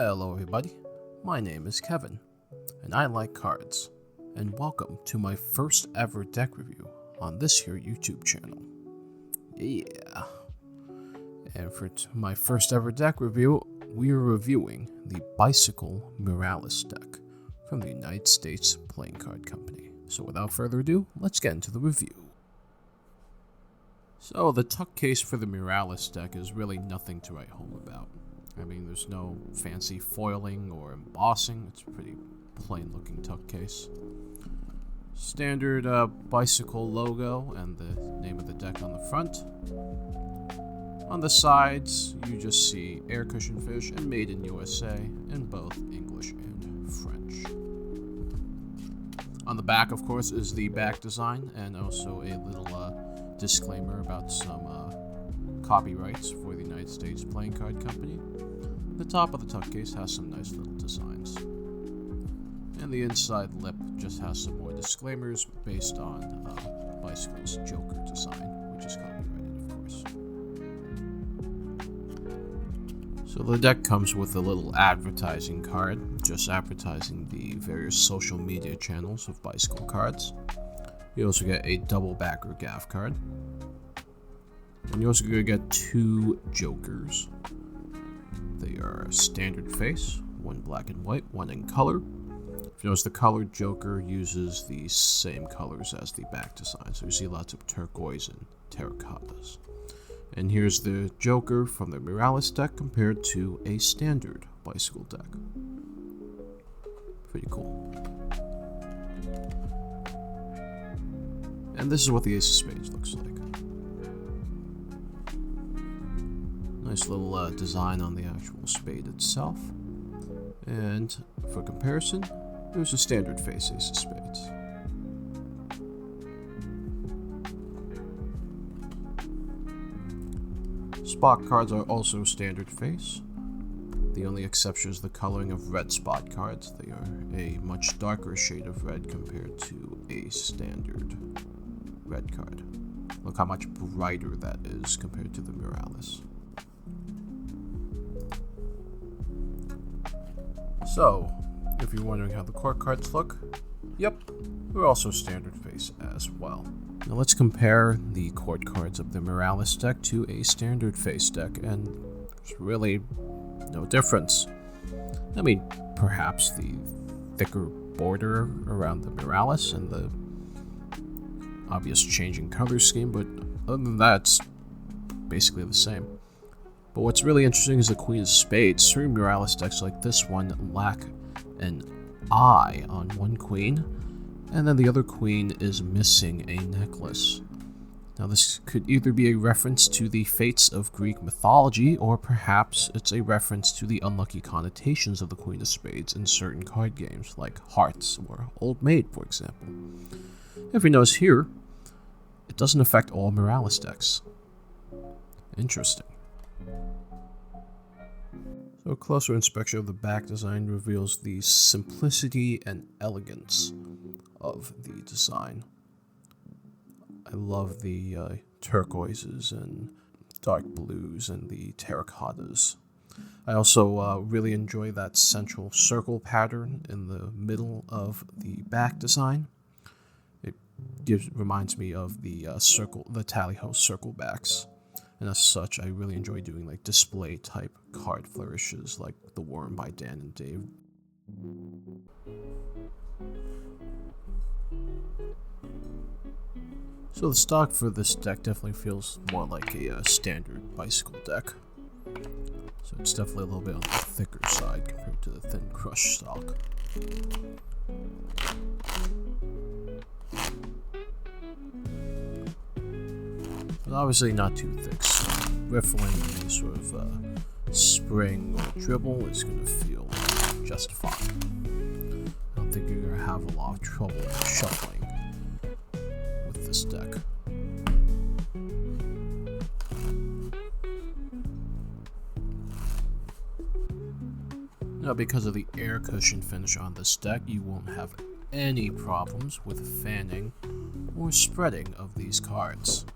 Hello everybody, my name is Kevin, and I like cards, and welcome to my first ever deck review on this here YouTube channel. Yeah, and for my first ever deck review, we are reviewing the Bicycle Muralis deck from the United States Playing Card Company. So without further ado, let's get into the review. So the tuck case for the Muralis deck is really nothing to write home about. I mean, there's no fancy foiling or embossing. It's a pretty plain looking tuck case. Standard bicycle logo and the name of the deck on the front. On the sides, you just see air cushion fish and Made in USA in both English and French. On the back, of course, is the back design and also a little disclaimer about some copyrights for the United States Playing Card Company. The top of the tuck case has some nice little designs. And the inside lip just has some more disclaimers based on Bicycle's Joker design, which is copyrighted, of course. So the deck comes with a little advertising card, just advertising the various social media channels of Bicycle cards. You also get a double backer gaff card. And you're also going to get two Jokers. They are standard face, one black and white, one in color. If you notice, the colored Joker uses the same colors as the back design, so you see lots of turquoise and terracottas. And here's the Joker from the Muralis deck compared to a standard bicycle deck. Pretty cool. And this is what the Ace of Spades looks like. Nice little design on the actual spade itself. And for comparison, there's a standard face Ace of Spades. Spot cards are also standard face. The only exception is the coloring of red spot cards. They are a much darker shade of red compared to a standard red card. Look how much brighter that is compared to the Muralis. So, if you're wondering how the court cards look, yep, they're also standard face as well. Now let's compare the court cards of the Muralis deck to a standard face deck, and there's really no difference. I mean, perhaps the thicker border around the Muralis and the obvious change in color scheme, but other than that, it's basically the same. But what's really interesting is the Queen of Spades. Certain Muralis decks like this one lack an eye on one queen, and then the other queen is missing a necklace. Now this could either be a reference to the fates of Greek mythology, or perhaps it's a reference to the unlucky connotations of the Queen of Spades in certain card games, like Hearts or Old Maid, for example. If you notice here, it doesn't affect all Muralis decks. Interesting. So a closer inspection of the back design reveals the simplicity and elegance of the design. I love the turquoises and dark blues and the terracottas. I also really enjoy that central circle pattern in the middle of the back design. It reminds me of the Tally-Ho circle backs. And as such, I really enjoy doing like display type card flourishes like the Worm by Dan and Dave. So the stock for this deck definitely feels more like a standard bicycle deck. So it's definitely a little bit on the thicker side compared to the thin crush stock. But obviously not too thick, so riffling any sort of spring or dribble is going to feel just fine. I don't think you're going to have a lot of trouble shuffling with this deck. Now, because of the air cushion finish on this deck, you won't have any problems with fanning or spreading of these cards.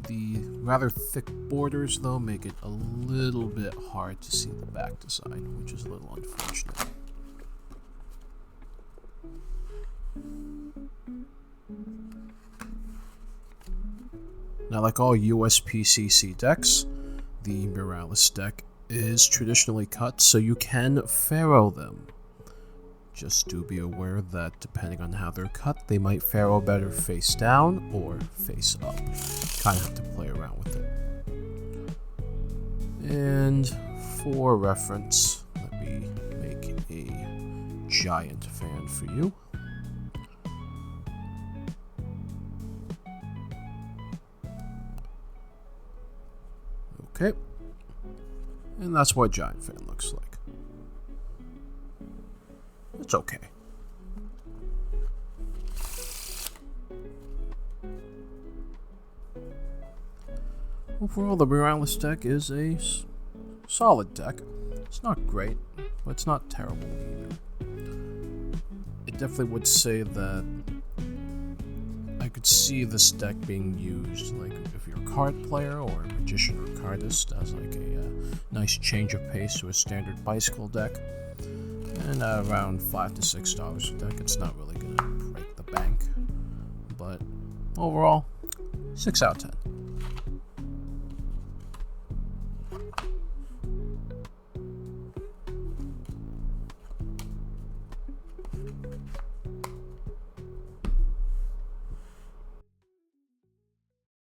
The rather thick borders, though, make it a little bit hard to see the back design, which is a little unfortunate. Now, like all USPCC decks, the Muralis deck is traditionally cut, so you can Pharaoh them. Just do be aware that depending on how they're cut, they might Pharaoh better face down or face up. Kind of have to play around with it. And for reference, let me make a giant fan for you. Okay. And that's what giant fan looks like. It's okay. Overall, the Muralis deck is a solid deck. It's not great, but it's not terrible either. It definitely would say that I could see this deck being used, like if you're a card player or a magician or cardist, as like a nice change of pace to a standard bicycle deck. And around $5 to $6 a deck, it's not really going to break the bank. But overall, 6 out of 10.